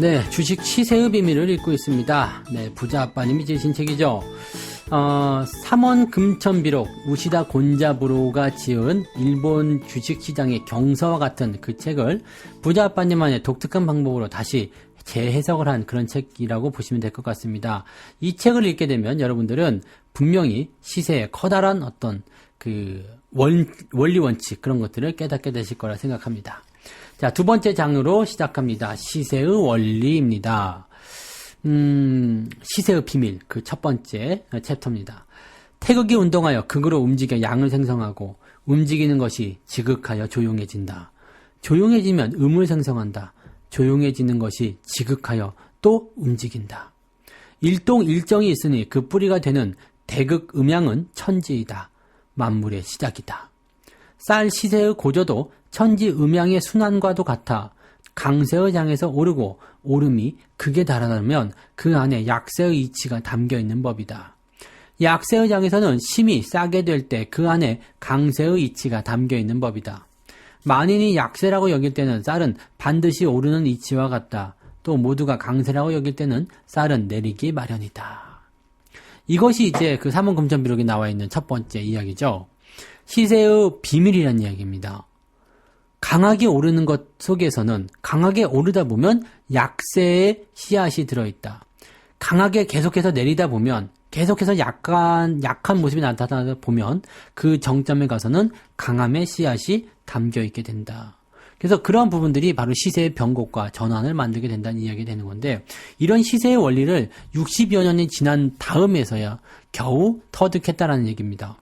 네, 주식 시세의 비밀을 읽고 있습니다. 네, 부자 아빠님이 지으신 책이죠. 삼원 금천비록 우시다 곤자부로가 지은 일본 주식시장의 경서와 같은 그 책을 부자 아빠님만의 독특한 방법으로 다시 재해석을 한 그런 책이라고 보시면 될 것 같습니다. 이 책을 읽게 되면 여러분들은 분명히 시세의 커다란 어떤 그 원리 원칙 그런 것들을 깨닫게 되실 거라 생각합니다. 자, 두 번째 장으로 시작합니다. 시세의 원리입니다. 시세의 비밀, 그 첫 번째 챕터입니다. 태극이 운동하여 극으로 움직여 양을 생성하고 움직이는 것이 지극하여 조용해진다. 조용해지면 음을 생성한다. 조용해지는 것이 지극하여 또 움직인다. 일동일정이 있으니 그 뿌리가 되는 대극 음양은 천지이다. 만물의 시작이다. 쌀 시세의 고조도 천지 음양의 순환과도 같아 강세의 장에서 오르고 오름이 극에 달하면 그 안에 약세의 이치가 담겨있는 법이다. 약세의 장에서는 심이 싸게 될 때 그 안에 강세의 이치가 담겨있는 법이다. 만인이 약세라고 여길 때는 쌀은 반드시 오르는 이치와 같다. 또 모두가 강세라고 여길 때는 쌀은 내리기 마련이다. 이것이 이제 그 삼원금천비록에 나와 있는 첫 번째 이야기죠. 시세의 비밀이라는 이야기입니다. 강하게 오르는 것 속에서는 강하게 오르다 보면 약세의 씨앗이 들어있다. 강하게 계속해서 내리다 보면 계속해서 약한 모습이 나타나다 보면 그 정점에 가서는 강함의 씨앗이 담겨있게 된다. 그래서 그런 부분들이 바로 시세의 변곡과 전환을 만들게 된다는 이야기가 되는 건데, 이런 시세의 원리를 60여 년이 지난 다음에서야 겨우 터득했다라는 얘기입니다.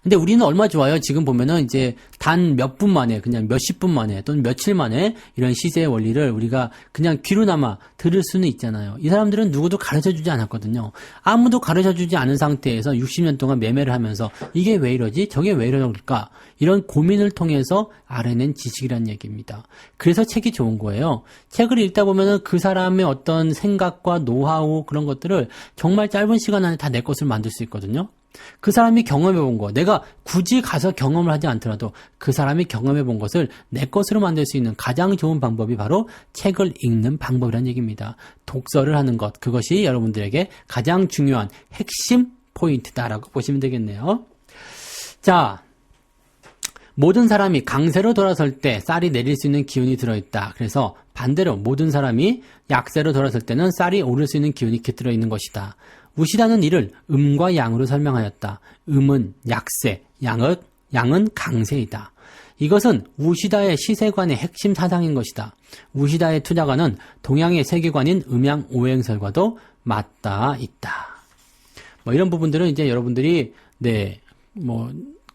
근데 우리는 얼마 좋아요. 지금 보면은 이제 단 몇 분 만에, 그냥 몇십 분 만에 또는 며칠 만에 이런 시세의 원리를 우리가 그냥 귀로나마 들을 수는 있잖아요. 이 사람들은 누구도 가르쳐주지 않았거든요. 아무도 가르쳐주지 않은 상태에서 60년 동안 매매를 하면서 이게 왜 이러지? 저게 왜 이러을까? 이런 고민을 통해서 알아낸 지식이라는 얘기입니다. 그래서 책이 좋은 거예요. 책을 읽다 보면은 그 사람의 어떤 생각과 노하우 그런 것들을 정말 짧은 시간 안에 다 내 것을 만들 수 있거든요. 그 사람이 경험해 본 거, 내가 굳이 가서 경험을 하지 않더라도 그 사람이 경험해 본 것을 내 것으로 만들 수 있는 가장 좋은 방법이 바로 책을 읽는 방법이라는 얘기입니다. 독서를 하는 것, 그것이 여러분들에게 가장 중요한 핵심 포인트다라고 보시면 되겠네요. 자, 모든 사람이 강세로 돌아설 때 쌀이 내릴 수 있는 기운이 들어있다. 그래서 반대로 모든 사람이 약세로 돌아설 때는 쌀이 오를 수 있는 기운이 깃들어 있는 것이다. 우시다는 이를 음과 양으로 설명하였다. 음은 약세, 양은 강세이다. 이것은 우시다의 시세관의 핵심 사상인 것이다. 우시다의 투자관은 동양의 세계관인 음양 오행설과도 맞닿아 있다. 뭐 이런 부분들은 이제 여러분들이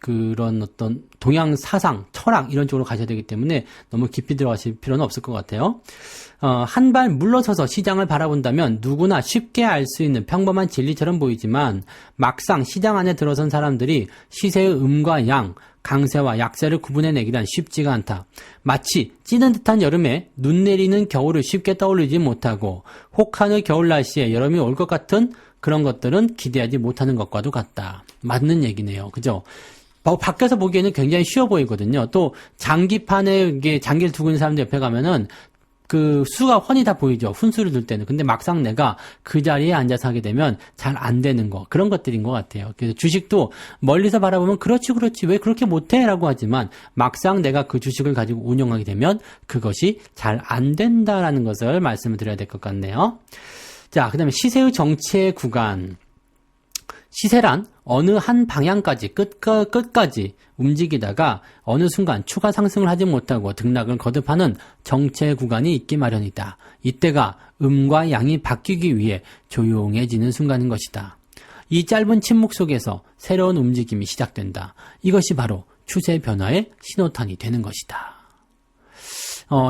그런 어떤 동양 사상, 철학 이런 쪽으로 가셔야 되기 때문에 너무 깊이 들어가실 필요는 없을 것 같아요. 한 발 물러서서 시장을 바라본다면 누구나 쉽게 알 수 있는 평범한 진리처럼 보이지만 막상 시장 안에 들어선 사람들이 시세의 음과 양, 강세와 약세를 구분해내기란 쉽지가 않다. 마치 찌는 듯한 여름에 눈 내리는 겨울을 쉽게 떠올리지 못하고 혹한의 겨울 날씨에 여름이 올 것 같은 그런 것들은 기대하지 못하는 것과도 같다. 맞는 얘기네요. 그죠? 밖에서 보기에는 굉장히 쉬워 보이거든요. 또 장기판에 장기를 두고 있는 사람들 옆에 가면은 그 수가 훤히 다 보이죠. 훈수를 둘 때는. 근데 막상 내가 그 자리에 앉아서 하게 되면 잘 안 되는 거. 그런 것들인 것 같아요. 그래서 주식도 멀리서 바라보면 그렇지 왜 그렇게 못해? 라고 하지만 막상 내가 그 주식을 가지고 운영하게 되면 그것이 잘 안 된다라는 것을 말씀을 드려야 될 것 같네요. 자, 그 다음에 시세의 정체 구간. 시세란 어느 한 방향까지 끝까지 움직이다가 어느 순간 추가 상승을 하지 못하고 등락을 거듭하는 정체 구간이 있기 마련이다. 이때가 음과 양이 바뀌기 위해 조용해지는 순간인 것이다. 이 짧은 침묵 속에서 새로운 움직임이 시작된다. 이것이 바로 추세 변화의 신호탄이 되는 것이다.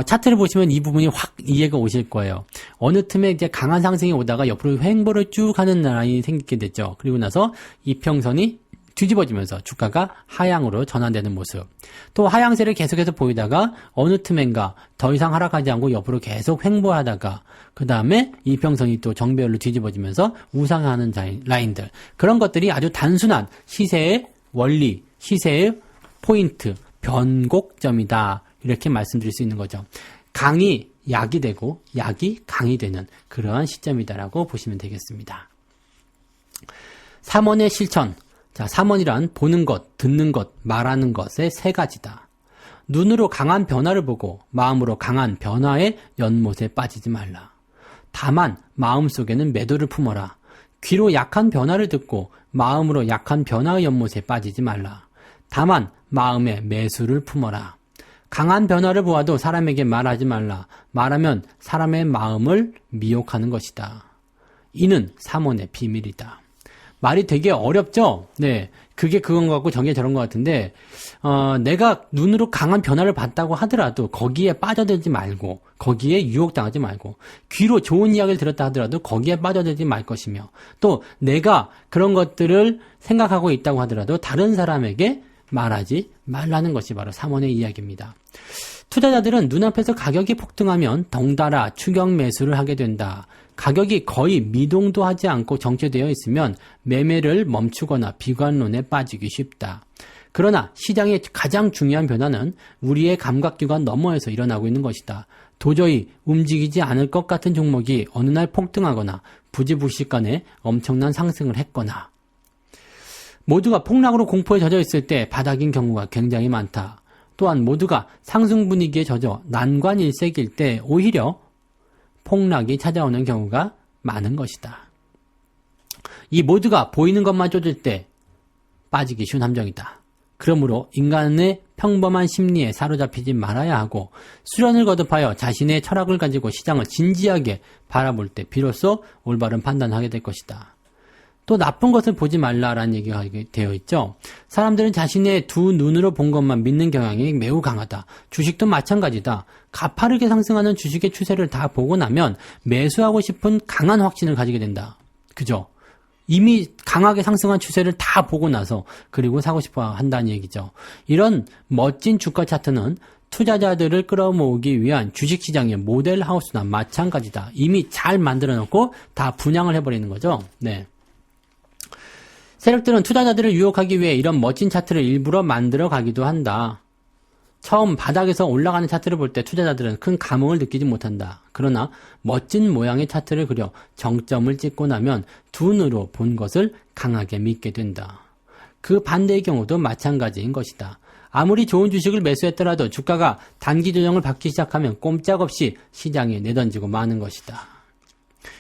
차트를 보시면 이 부분이 확 이해가 오실 거예요. 어느 틈에 이제 강한 상승이 오다가 옆으로 횡보를 쭉 하는 라인이 생기게 됐죠. 그리고 나서 이평선이 뒤집어지면서 주가가 하향으로 전환되는 모습. 또 하향세를 계속해서 보이다가 어느 틈엔가 더 이상 하락하지 않고 옆으로 계속 횡보하다가 그 다음에 이평선이 또 정배열로 뒤집어지면서 우상하는 라인들. 그런 것들이 아주 단순한 시세의 원리, 시세의 포인트, 변곡점이다. 이렇게 말씀드릴 수 있는 거죠. 강이 약이 되고 약이 강이 되는 그러한 시점이다라고 보시면 되겠습니다. 3원의 실천. 자, 3원이란 보는 것, 듣는 것, 말하는 것의 세 가지다. 눈으로 강한 변화를 보고 마음으로 강한 변화의 연못에 빠지지 말라. 다만 마음속에는 매도를 품어라. 귀로 약한 변화를 듣고 마음으로 약한 변화의 연못에 빠지지 말라. 다만 마음에 매수를 품어라. 강한 변화를 보아도 사람에게 말하지 말라. 말하면 사람의 마음을 미혹하는 것이다. 이는 3원의 비밀이다. 말이 되게 어렵죠? 네. 그게 그건 것 같고 저게 저런 것 같은데, 내가 눈으로 강한 변화를 봤다고 하더라도 거기에 빠져들지 말고, 거기에 유혹당하지 말고, 귀로 좋은 이야기를 들었다 하더라도 거기에 빠져들지 말 것이며, 또 내가 그런 것들을 생각하고 있다고 하더라도 다른 사람에게 말하지 말라는 것이 바로 3원의 이야기입니다. 투자자들은 눈앞에서 가격이 폭등하면 덩달아 추격 매수를 하게 된다. 가격이 거의 미동도 하지 않고 정체되어 있으면 매매를 멈추거나 비관론에 빠지기 쉽다. 그러나 시장의 가장 중요한 변화는 우리의 감각기관 너머에서 일어나고 있는 것이다. 도저히 움직이지 않을 것 같은 종목이 어느 날 폭등하거나 부지불식간에 엄청난 상승을 했거나, 모두가 폭락으로 공포에 젖어 있을 때 바닥인 경우가 굉장히 많다. 또한 모두가 상승 분위기에 젖어 난관일색일 때 오히려 폭락이 찾아오는 경우가 많은 것이다. 이 모두가 보이는 것만 쫓을 때 빠지기 쉬운 함정이다. 그러므로 인간의 평범한 심리에 사로잡히지 말아야 하고 수련을 거듭하여 자신의 철학을 가지고 시장을 진지하게 바라볼 때 비로소 올바른 판단을 하게 될 것이다. 또 나쁜 것을 보지 말라라는 얘기가 되어 있죠. 사람들은 자신의 두 눈으로 본 것만 믿는 경향이 매우 강하다. 주식도 마찬가지다. 가파르게 상승하는 주식의 추세를 다 보고 나면 매수하고 싶은 강한 확신을 가지게 된다. 그죠? 이미 강하게 상승한 추세를 다 보고 나서 그리고 사고 싶어 한다는 얘기죠. 이런 멋진 주가 차트는 투자자들을 끌어모으기 위한 주식시장의 모델하우스나 마찬가지다. 이미 잘 만들어 놓고 다 분양을 해버리는 거죠. 네. 세력들은 투자자들을 유혹하기 위해 이런 멋진 차트를 일부러 만들어 가기도 한다. 처음 바닥에서 올라가는 차트를 볼 때 투자자들은 큰 감흥을 느끼지 못한다. 그러나 멋진 모양의 차트를 그려 정점을 찍고 나면 두 눈으로 본 것을 강하게 믿게 된다. 그 반대의 경우도 마찬가지인 것이다. 아무리 좋은 주식을 매수했더라도 주가가 단기 조정을 받기 시작하면 꼼짝없이 시장에 내던지고 마는 것이다.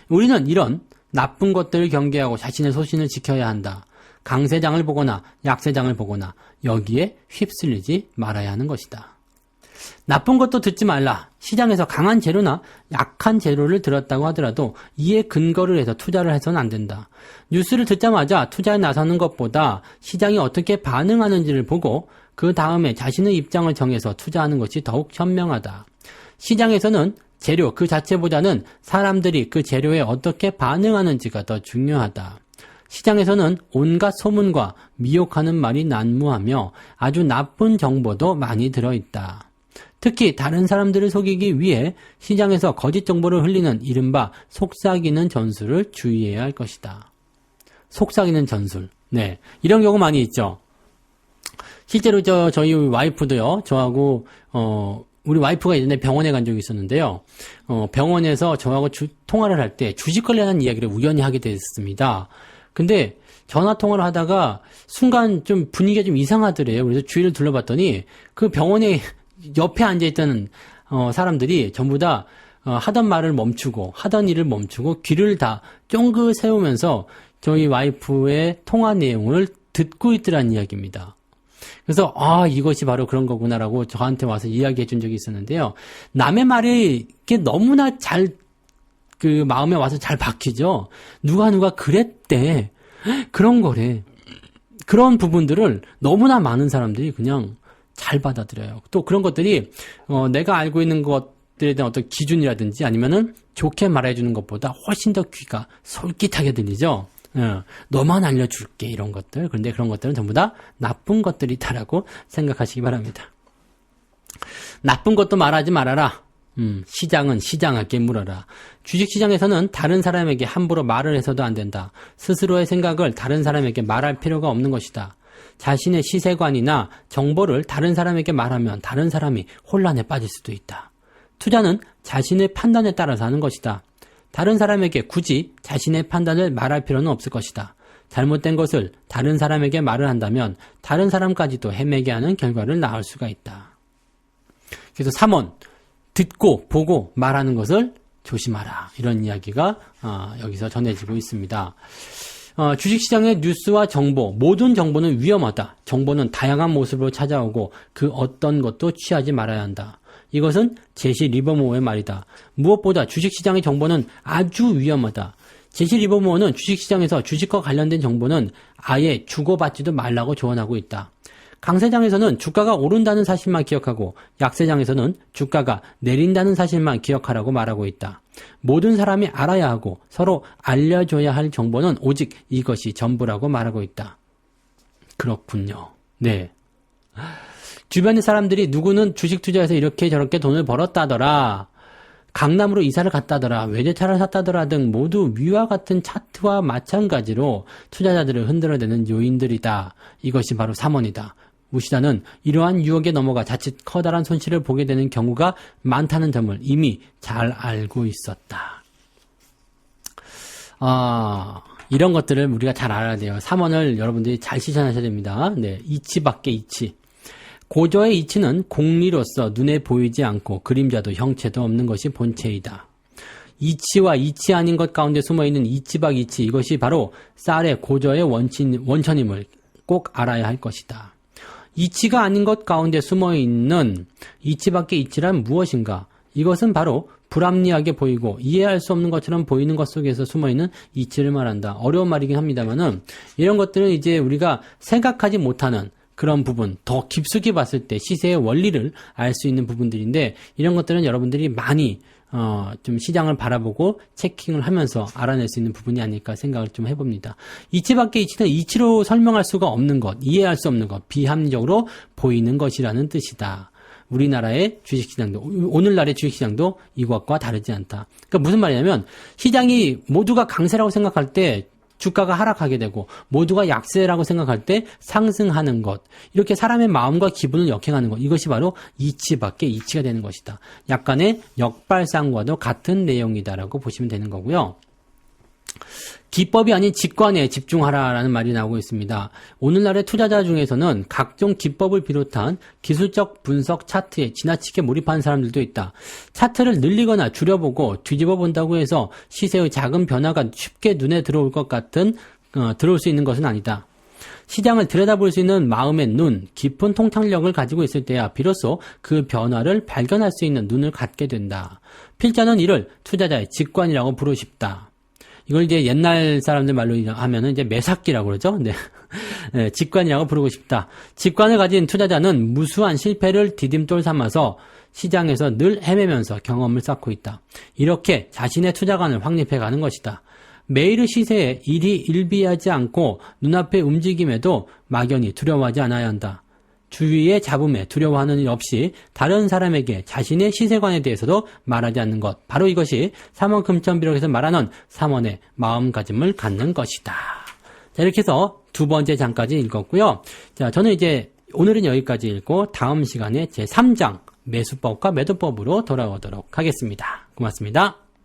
우리는 이런 나쁜 것들을 경계하고 자신의 소신을 지켜야 한다. 강세장을 보거나 약세장을 보거나 여기에 휩쓸리지 말아야 하는 것이다. 나쁜 것도 듣지 말라. 시장에서 강한 재료나 약한 재료를 들었다고 하더라도 이에 근거를 해서 투자를 해서는 안 된다. 뉴스를 듣자마자 투자에 나서는 것보다 시장이 어떻게 반응하는지를 보고 그 다음에 자신의 입장을 정해서 투자하는 것이 더욱 현명하다. 시장에서는 재료 그 자체보다는 사람들이 그 재료에 어떻게 반응하는지가 더 중요하다. 시장에서는 온갖 소문과 미혹하는 말이 난무하며 아주 나쁜 정보도 많이 들어있다. 특히 다른 사람들을 속이기 위해 시장에서 거짓 정보를 흘리는 이른바 속삭이는 전술을 주의해야 할 것이다. 속삭이는 전술. 네. 이런 경우 많이 있죠. 실제로 저희 와이프도요, 저하고, 우리 와이프가 예전에 병원에 간 적이 있었는데요. 병원에서 저하고 통화를 할 때 주식 관련한 이야기를 우연히 하게 됐습니다. 근데 전화 통화를 하다가 순간 좀 분위기가 좀 이상하더래요. 그래서 주위를 둘러봤더니 그 병원에 옆에 앉아있던 사람들이 전부 다 하던 말을 멈추고 하던 일을 멈추고 귀를 다 쫑긋 세우면서 저희 와이프의 통화 내용을 듣고 있더란 이야기입니다. 그래서 이것이 바로 그런 거구나라고 저한테 와서 이야기해 준 적이 있었는데요. 남의 말이 이게 너무나 잘 그 마음에 와서 잘 박히죠. 누가 그랬대. 그런 거래. 그런 부분들을 너무나 많은 사람들이 그냥 잘 받아들여요. 또 그런 것들이 내가 알고 있는 것들에 대한 어떤 기준이라든지 아니면은 좋게 말해주는 것보다 훨씬 더 귀가 솔깃하게 들리죠. 너만 알려줄게 이런 것들. 그런데 그런 것들은 전부 다 나쁜 것들이다라고 생각하시기 바랍니다. 나쁜 것도 말하지 말아라. 시장은 시장에게 물어라. 주식시장에서는 다른 사람에게 함부로 말을 해서도 안 된다. 스스로의 생각을 다른 사람에게 말할 필요가 없는 것이다. 자신의 시세관이나 정보를 다른 사람에게 말하면 다른 사람이 혼란에 빠질 수도 있다. 투자는 자신의 판단에 따라서 하는 것이다. 다른 사람에게 굳이 자신의 판단을 말할 필요는 없을 것이다. 잘못된 것을 다른 사람에게 말을 한다면 다른 사람까지도 헤매게 하는 결과를 낳을 수가 있다. 그래서 3원, 듣고 보고 말하는 것을 조심하라. 이런 이야기가 여기서 전해지고 있습니다. 주식시장의 뉴스와 정보, 모든 정보는 위험하다. 정보는 다양한 모습으로 찾아오고 그 어떤 것도 취하지 말아야 한다. 이것은 제시 리버모어의 말이다. 무엇보다 주식시장의 정보는 아주 위험하다. 제시 리버모어는 주식시장에서 주식과 관련된 정보는 아예 주고받지도 말라고 조언하고 있다. 강세장에서는 주가가 오른다는 사실만 기억하고 약세장에서는 주가가 내린다는 사실만 기억하라고 말하고 있다. 모든 사람이 알아야 하고 서로 알려줘야 할 정보는 오직 이것이 전부라고 말하고 있다. 그렇군요. 네. 주변의 사람들이 누구는 주식 투자해서 이렇게 저렇게 돈을 벌었다더라. 강남으로 이사를 갔다더라. 외제차를 샀다더라 등 모두 위와 같은 차트와 마찬가지로 투자자들을 흔들어대는 요인들이다. 이것이 바로 3원이다. 우시다는 이러한 유혹에 넘어가 자칫 커다란 손실을 보게 되는 경우가 많다는 점을 이미 잘 알고 있었다. 이런 것들을 우리가 잘 알아야 돼요. 3원을 여러분들이 잘 실천하셔야 됩니다. 네, 이치 밖에 이치. 고저의 이치는 공리로서 눈에 보이지 않고 그림자도 형체도 없는 것이 본체이다. 이치와 이치 아닌 것 가운데 숨어있는 이치 밖 이치, 이것이 바로 쌀의 고저의 원천임을 꼭 알아야 할 것이다. 이치가 아닌 것 가운데 숨어있는 이치 밖의 이치란 무엇인가? 이것은 바로 불합리하게 보이고 이해할 수 없는 것처럼 보이는 것 속에서 숨어있는 이치를 말한다. 어려운 말이긴 합니다만은 이런 것들은 이제 우리가 생각하지 못하는 그런 부분, 더 깊숙이 봤을 때 시세의 원리를 알 수 있는 부분들인데 이런 것들은 여러분들이 많이 좀 시장을 바라보고 체킹을 하면서 알아낼 수 있는 부분이 아닐까 생각을 좀 해봅니다. 이치 밖의 이치는 이치로 설명할 수가 없는 것, 이해할 수 없는 것, 비합리적으로 보이는 것이라는 뜻이다. 우리나라의 주식시장도, 오늘날의 주식시장도 이것과 다르지 않다. 그러니까 무슨 말이냐면 시장이 모두가 강세라고 생각할 때 주가가 하락하게 되고 모두가 약세라고 생각할 때 상승하는 것, 이렇게 사람의 마음과 기분을 역행하는 것, 이것이 바로 이치 밖의 이치가 되는 것이다. 약간의 역발상과도 같은 내용이다라고 보시면 되는 거고요. 기법이 아닌 직관에 집중하라라는 말이 나오고 있습니다. 오늘날의 투자자 중에서는 각종 기법을 비롯한 기술적 분석 차트에 지나치게 몰입하는 사람들도 있다. 차트를 늘리거나 줄여보고 뒤집어 본다고 해서 시세의 작은 변화가 쉽게 눈에 들어올 것 같은 들어올 수 있는 것은 아니다. 시장을 들여다볼 수 있는 마음의 눈, 깊은 통찰력을 가지고 있을 때야 비로소 그 변화를 발견할 수 있는 눈을 갖게 된다. 필자는 이를 투자자의 직관이라고 부르십다. 이걸 이제 옛날 사람들 말로 하면은 이제 매삭기라고 그러죠. 네. 네, 직관이라고 부르고 싶다. 직관을 가진 투자자는 무수한 실패를 디딤돌 삼아서 시장에서 늘 헤매면서 경험을 쌓고 있다. 이렇게 자신의 투자관을 확립해 가는 것이다. 매일의 시세에 일이 일비하지 않고 눈앞의 움직임에도 막연히 두려워하지 않아야 한다. 주위의 잡음에 두려워하는 일 없이 다른 사람에게 자신의 시세관에 대해서도 말하지 않는 것. 바로 이것이 3원 금천비록에서 말하는 3원의 마음가짐을 갖는 것이다. 자, 이렇게 해서 두 번째 장까지 읽었고요. 자, 저는 이제 오늘은 여기까지 읽고 다음 시간에 제 3장 매수법과 매도법으로 돌아오도록 하겠습니다. 고맙습니다.